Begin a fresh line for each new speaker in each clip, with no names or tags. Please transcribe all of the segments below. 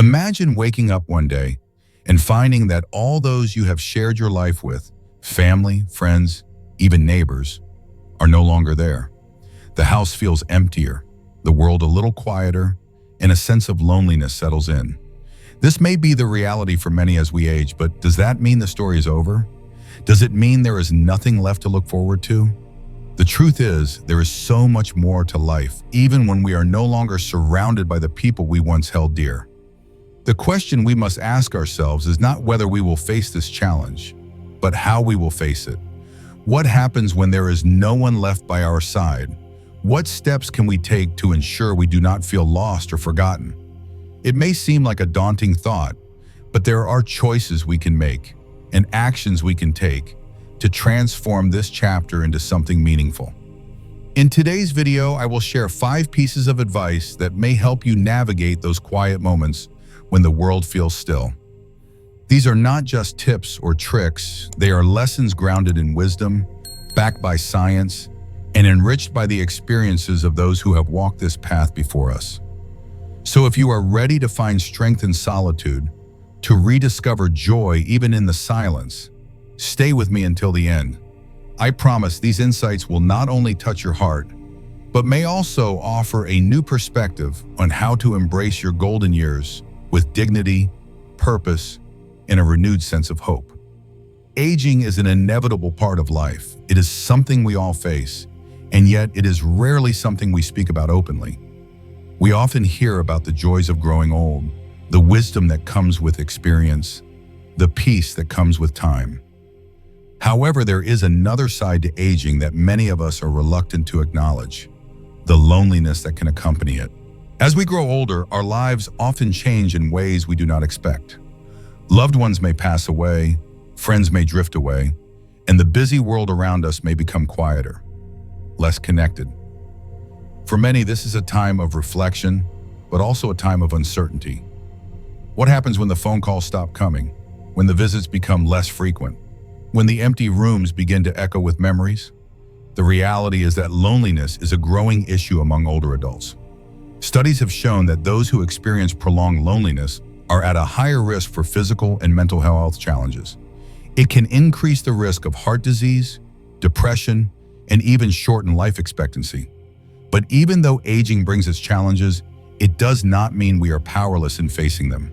Imagine waking up one day and finding that all those you have shared your life with, family, friends, even neighbors, are no longer there. The house feels emptier, the world a little quieter, and a sense of loneliness settles in. This may be the reality for many as we age, but does that mean the story is over? Does it mean there is nothing left to look forward to? The truth is, there is so much more to life, even when we are no longer surrounded by the people we once held dear. The question we must ask ourselves is not whether we will face this challenge, but how we will face it. What happens when there is no one left by our side? What steps can we take to ensure we do not feel lost or forgotten? It may seem like a daunting thought, but there are choices we can make and actions we can take to transform this chapter into something meaningful. In today's video, I will share 5 pieces of advice that may help you navigate those quiet moments when the world feels still. These are not just tips or tricks, they are lessons grounded in wisdom, backed by science, and enriched by the experiences of those who have walked this path before us. So if you are ready to find strength in solitude, to rediscover joy even in the silence, stay with me until the end. I promise these insights will not only touch your heart, but may also offer a new perspective on how to embrace your golden years with dignity, purpose, and a renewed sense of hope. Aging is an inevitable part of life. It is something we all face, and yet it is rarely something we speak about openly. We often hear about the joys of growing old, the wisdom that comes with experience, the peace that comes with time. However, there is another side to aging that many of us are reluctant to acknowledge: the loneliness that can accompany it. As we grow older, our lives often change in ways we do not expect. Loved ones may pass away, friends may drift away, and the busy world around us may become quieter, less connected. For many, this is a time of reflection, but also a time of uncertainty. What happens when the phone calls stop coming, when the visits become less frequent, when the empty rooms begin to echo with memories? The reality is that loneliness is a growing issue among older adults. Studies have shown that those who experience prolonged loneliness are at a higher risk for physical and mental health challenges. It can increase the risk of heart disease, depression, and even shorten life expectancy. But even though aging brings its challenges, it does not mean we are powerless in facing them.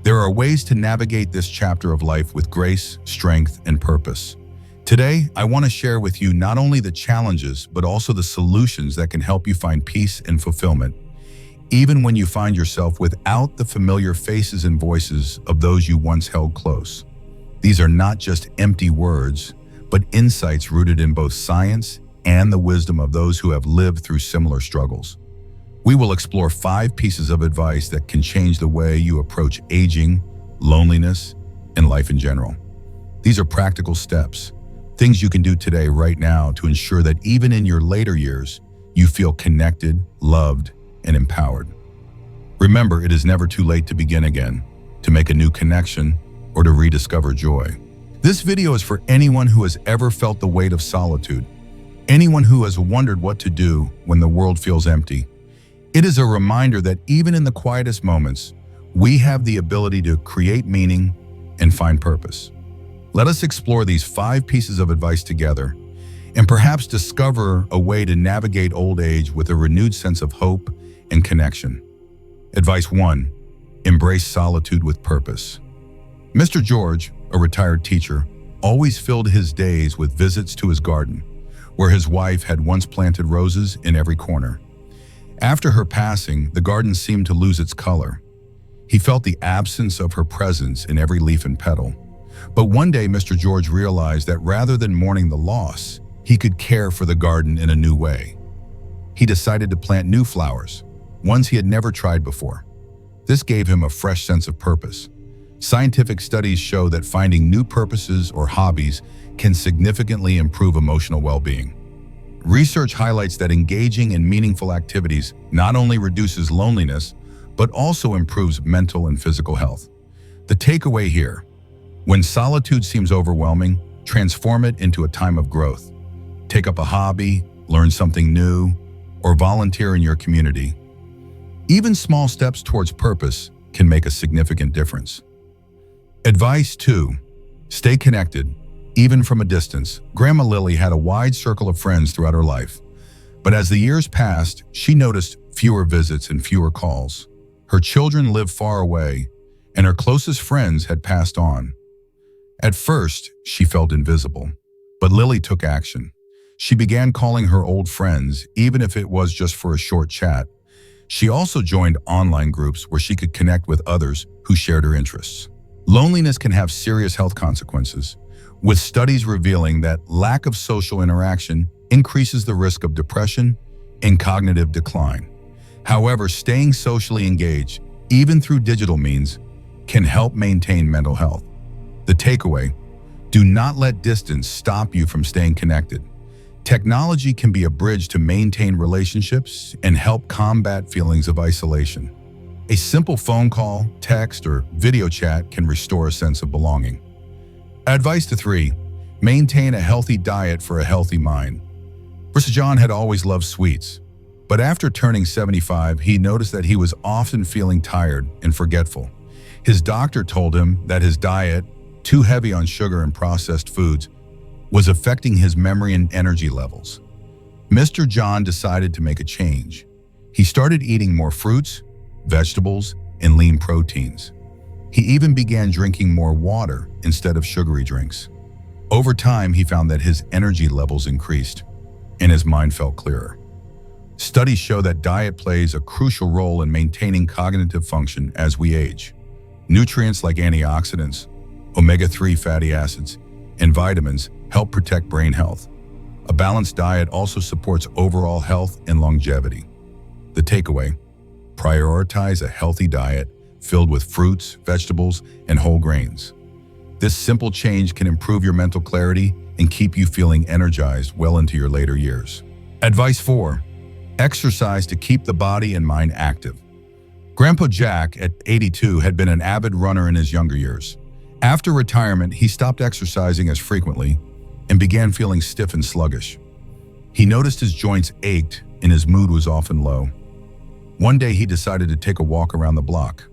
There are ways to navigate this chapter of life with grace, strength, and purpose. Today, I want to share with you not only the challenges, but also the solutions that can help you find peace and fulfillment, even when you find yourself without the familiar faces and voices of those you once held close. These are not just empty words, but insights rooted in both science and the wisdom of those who have lived through similar struggles. We will explore 5 pieces of advice that can change the way you approach aging, loneliness, and life in general. These are practical steps, things you can do today, right now, to ensure that even in your later years, you feel connected, loved, and empowered. Remember, it is never too late to begin again, to make a new connection, or to rediscover joy. This video is for anyone who has ever felt the weight of solitude, anyone who has wondered what to do when the world feels empty. It is a reminder that even in the quietest moments, we have the ability to create meaning and find purpose. Let us explore these 5 pieces of advice together and perhaps discover a way to navigate old age with a renewed sense of hope and connection. Advice 1: embrace solitude with purpose. Mr. George, a retired teacher, always filled his days with visits to his garden, where his wife had once planted roses in every corner. After her passing, the garden seemed to lose its color. He felt the absence of her presence in every leaf and petal. But one day, Mr. George realized that rather than mourning the loss, he could care for the garden in a new way. He decided to plant new flowers, ones he had never tried before. This gave him a fresh sense of purpose. Scientific studies show that finding new purposes or hobbies can significantly improve emotional well-being. Research highlights that engaging in meaningful activities not only reduces loneliness, but also improves mental and physical health. The takeaway here: when solitude seems overwhelming, transform it into a time of growth. Take up a hobby, learn something new, or volunteer in your community. Even small steps towards purpose can make a significant difference. Advice 2. Stay connected, even from a distance. Grandma Lily had a wide circle of friends throughout her life, but as the years passed, she noticed fewer visits and fewer calls. Her children lived far away, and her closest friends had passed on. At first, she felt invisible, but Lily took action. She began calling her old friends, even if it was just for a short chat. She also joined online groups where she could connect with others who shared her interests. Loneliness can have serious health consequences, with studies revealing that lack of social interaction increases the risk of depression and cognitive decline. However, staying socially engaged, even through digital means, can help maintain mental health. The takeaway: do not let distance stop you from staying connected. Technology can be a bridge to maintain relationships and help combat feelings of isolation. A simple phone call, text, or video chat can restore a sense of belonging. Advice 3. Maintain a healthy diet for a healthy mind. Mr. John had always loved sweets, but after turning 75, he noticed that he was often feeling tired and forgetful. His doctor told him that his diet, too heavy on sugar and processed foods, was affecting his memory and energy levels. Mr. John decided to make a change. He started eating more fruits, vegetables, and lean proteins. He even began drinking more water instead of sugary drinks. Over time, he found that his energy levels increased, and his mind felt clearer. Studies show that diet plays a crucial role in maintaining cognitive function as we age. Nutrients like antioxidants, omega-3 fatty acids, and vitamins help protect brain health. A balanced diet also supports overall health and longevity. The takeaway: prioritize a healthy diet filled with fruits, vegetables, and whole grains. This simple change can improve your mental clarity and keep you feeling energized well into your later years. Advice 4. Exercise to keep the body and mind active. Grandpa Jack, at 82, had been an avid runner in his younger years. After retirement, he stopped exercising as frequently and began feeling stiff and sluggish. He noticed his joints ached and his mood was often low. One day, he decided to take a walk around the block.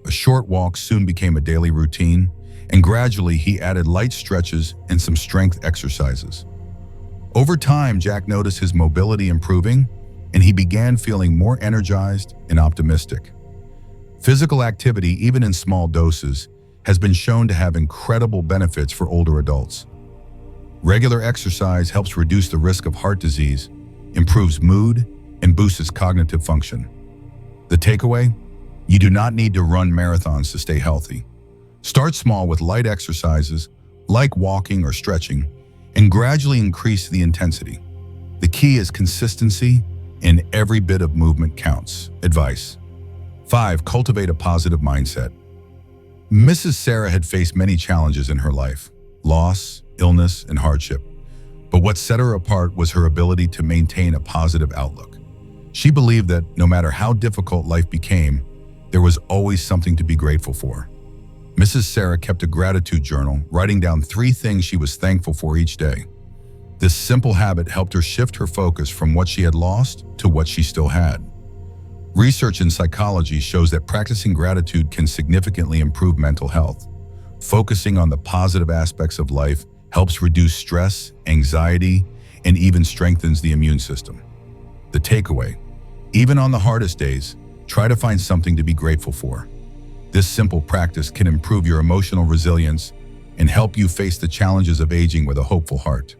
A short walk soon became a daily routine, and gradually he added light stretches and some strength exercises. Over time, Jack noticed his mobility improving, and he began feeling more energized and optimistic. Physical activity, even in small doses, has been shown to have incredible benefits for older adults. Regular exercise helps reduce the risk of heart disease, improves mood, and boosts cognitive function. The takeaway: you do not need to run marathons to stay healthy. Start small with light exercises, like walking or stretching, and gradually increase the intensity. The key is consistency, and every bit of movement counts. Advice 5. Cultivate a positive mindset. Mrs. Sarah had faced many challenges in her life: loss, illness, and hardship. But what set her apart was her ability to maintain a positive outlook. She believed that no matter how difficult life became, there was always something to be grateful for. Mrs. Sarah kept a gratitude journal, writing down 3 things she was thankful for each day. This simple habit helped her shift her focus from what she had lost to what she still had. Research in psychology shows that practicing gratitude can significantly improve mental health. Focusing on the positive aspects of life helps reduce stress, anxiety, and even strengthens the immune system. The takeaway: even on the hardest days, try to find something to be grateful for. This simple practice can improve your emotional resilience and help you face the challenges of aging with a hopeful heart.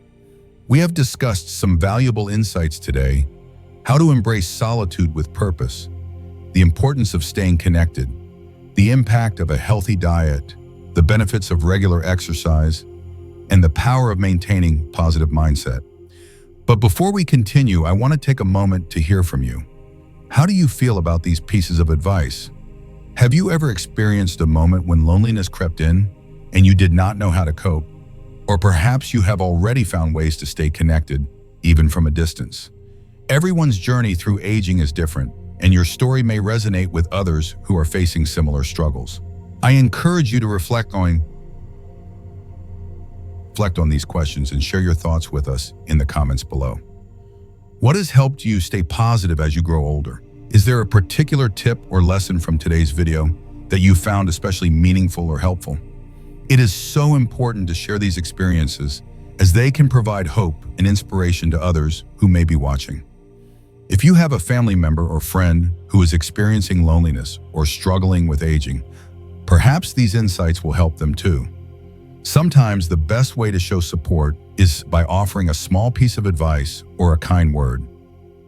We have discussed some valuable insights today: how to embrace solitude with purpose, the importance of staying connected, the impact of a healthy diet, the benefits of regular exercise, and the power of maintaining positive mindset. But before we continue, I want to take a moment to hear from you. How do you feel about these pieces of advice? Have you ever experienced a moment when loneliness crept in and you did not know how to cope? Or perhaps you have already found ways to stay connected, even from a distance. Everyone's journey through aging is different, and your story may resonate with others who are facing similar struggles. I encourage you to reflect on these questions and share your thoughts with us in the comments below. What has helped you stay positive as you grow older? Is there a particular tip or lesson from today's video that you found especially meaningful or helpful. It is so important to share these experiences as they can provide hope and inspiration to others who may be watching. If you have a family member or friend who is experiencing loneliness or struggling with aging, perhaps these insights will help them too. Sometimes the best way to show support is by offering a small piece of advice or a kind word.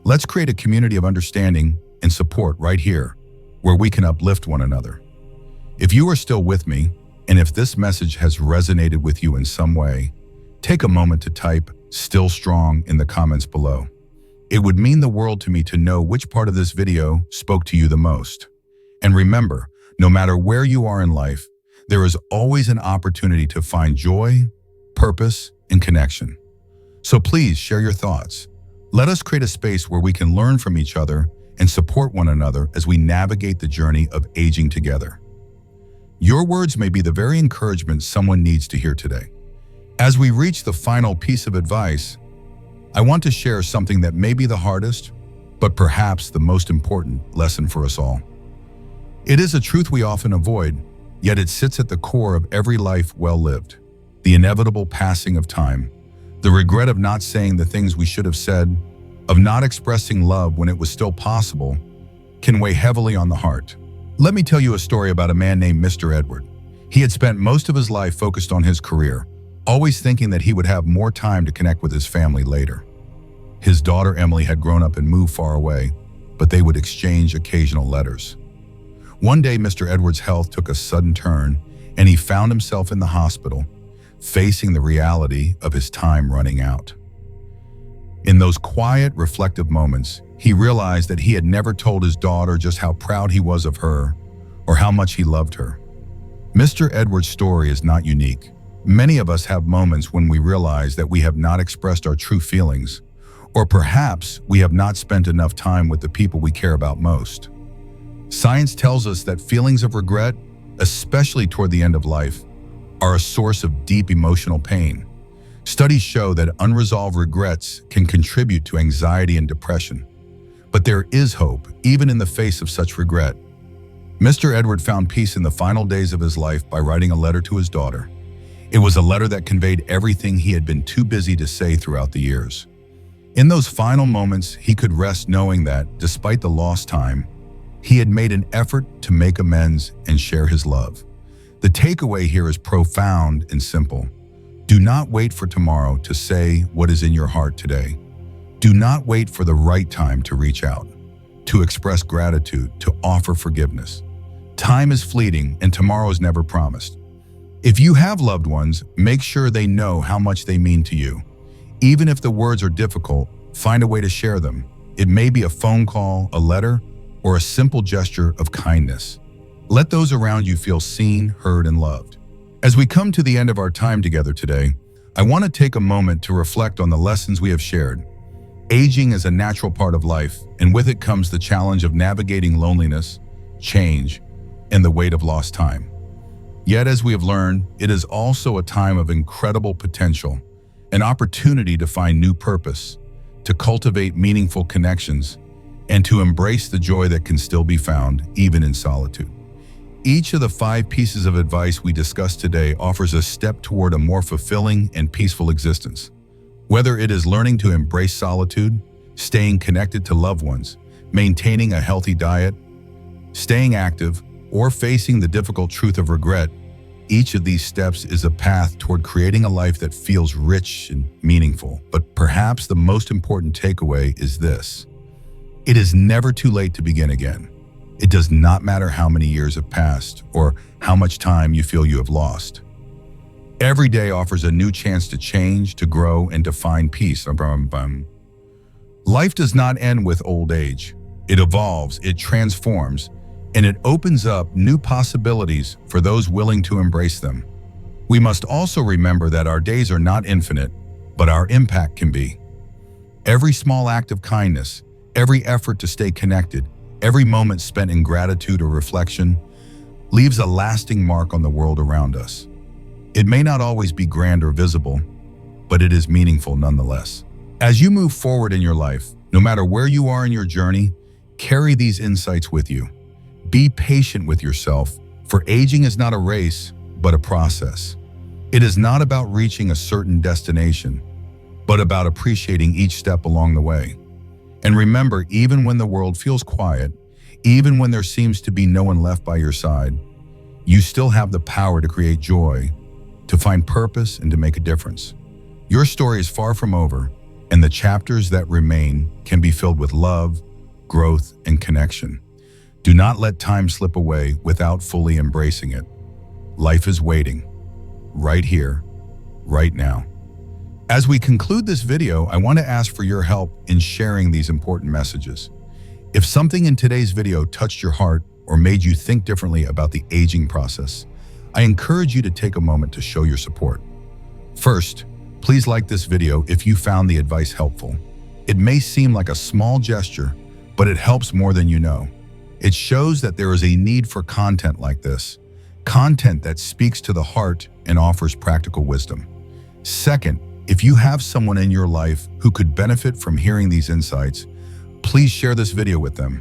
Let's create a community of understanding and support right here, where we can uplift one another. If you are still with me, and if this message has resonated with you in some way, take a moment to type "still strong" in the comments below. It would mean the world to me to know which part of this video spoke to you the most. And remember, no matter where you are in life, there is always an opportunity to find joy, purpose, and connection. So please share your thoughts. Let us create a space where we can learn from each other and support one another as we navigate the journey of aging together. Your words may be the very encouragement someone needs to hear today. As we reach the final piece of advice, I want to share something that may be the hardest, but perhaps the most important lesson for us all. It is a truth we often avoid, yet it sits at the core of every life well lived. The inevitable passing of time, the regret of not saying the things we should have said, of not expressing love when it was still possible, can weigh heavily on the heart. Let me tell you a story about a man named Mr. Edward. He had spent most of his life focused on his career, always thinking that he would have more time to connect with his family later. His daughter Emily had grown up and moved far away, but they would exchange occasional letters. One day, Mr. Edward's health took a sudden turn, and he found himself in the hospital, facing the reality of his time running out. In those quiet, reflective moments, he realized that he had never told his daughter just how proud he was of her or how much he loved her. Mr. Edward's story is not unique. Many of us have moments when we realize that we have not expressed our true feelings, or perhaps we have not spent enough time with the people we care about most. Science tells us that feelings of regret, especially toward the end of life, are a source of deep emotional pain. Studies show that unresolved regrets can contribute to anxiety and depression. But there is hope, even in the face of such regret. Mr. Edward found peace in the final days of his life by writing a letter to his daughter. It was a letter that conveyed everything he had been too busy to say throughout the years. In those final moments, he could rest knowing that, despite the lost time, he had made an effort to make amends and share his love. The takeaway here is profound and simple. Do not wait for tomorrow to say what is in your heart today. Do not wait for the right time to reach out, to express gratitude, to offer forgiveness. Time is fleeting and tomorrow is never promised. If you have loved ones, make sure they know how much they mean to you. Even if the words are difficult, find a way to share them. It may be a phone call, a letter, or a simple gesture of kindness. Let those around you feel seen, heard, and loved. As we come to the end of our time together today, I want to take a moment to reflect on the lessons we have shared. Aging is a natural part of life, and with it comes the challenge of navigating loneliness, change, and the weight of lost time. Yet, as we have learned, it is also a time of incredible potential, an opportunity to find new purpose, to cultivate meaningful connections, and to embrace the joy that can still be found, even in solitude. Each of the 5 pieces of advice we discussed today offers a step toward a more fulfilling and peaceful existence. Whether it is learning to embrace solitude, staying connected to loved ones, maintaining a healthy diet, staying active, or facing the difficult truth of regret, each of these steps is a path toward creating a life that feels rich and meaningful. But perhaps the most important takeaway is this: it is never too late to begin again. It does not matter how many years have passed or how much time you feel you have lost. Every day offers a new chance to change, to grow, and to find peace. Life does not end with old age. It evolves, it transforms, and it opens up new possibilities for those willing to embrace them. We must also remember that our days are not infinite, but our impact can be. Every small act of kindness, every effort to stay connected, every moment spent in gratitude or reflection leaves a lasting mark on the world around us. It may not always be grand or visible, but it is meaningful nonetheless. As you move forward in your life, no matter where you are in your journey, carry these insights with you. Be patient with yourself, For aging is not a race, but a process. It is not about reaching a certain destination, but about appreciating each step along the way. And remember, even when the world feels quiet, even when there seems to be no one left by your side, you still have the power to create joy, to find purpose, and to make a difference. Your story is far from over, and the chapters that remain can be filled with love, growth, and connection. Do not let time slip away without fully embracing it. Life is waiting, right here, right now. As we conclude this video, I want to ask for your help in sharing these important messages. If something in today's video touched your heart or made you think differently about the aging process, I encourage you to take a moment to show your support. First, please like this video if you found the advice helpful. It may seem like a small gesture, but it helps more than you know. It shows that there is a need for content like this, content that speaks to the heart and offers practical wisdom. Second, if you have someone in your life who could benefit from hearing these insights, please share this video with them.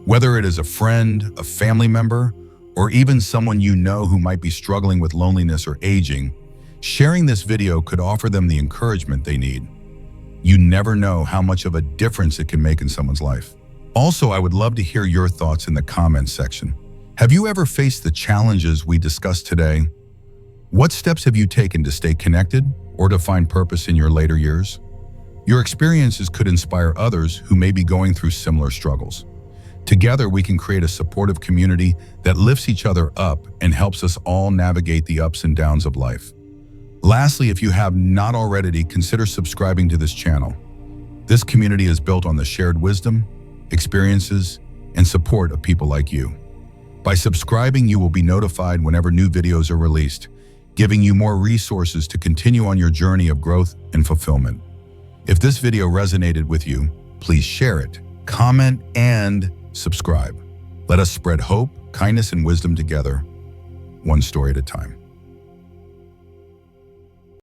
Whether it is a friend, a family member, or even someone you know who might be struggling with loneliness or aging, sharing this video could offer them the encouragement they need. You never know how much of a difference it can make in someone's life. Also, I would love to hear your thoughts in the comments section. Have you ever faced the challenges we discussed today? What steps have you taken to stay connected or to find purpose in your later years? Your experiences could inspire others who may be going through similar struggles. Together, we can create a supportive community that lifts each other up and helps us all navigate the ups and downs of life. Lastly, if you have not already, consider subscribing to this channel. This community is built on the shared wisdom, experiences, and support of people like you. By subscribing, you will be notified whenever new videos are released, giving you more resources to continue on your journey of growth and fulfillment. If this video resonated with you, please share it, comment, and subscribe. Let us spread hope, kindness, and wisdom together, one story at a time.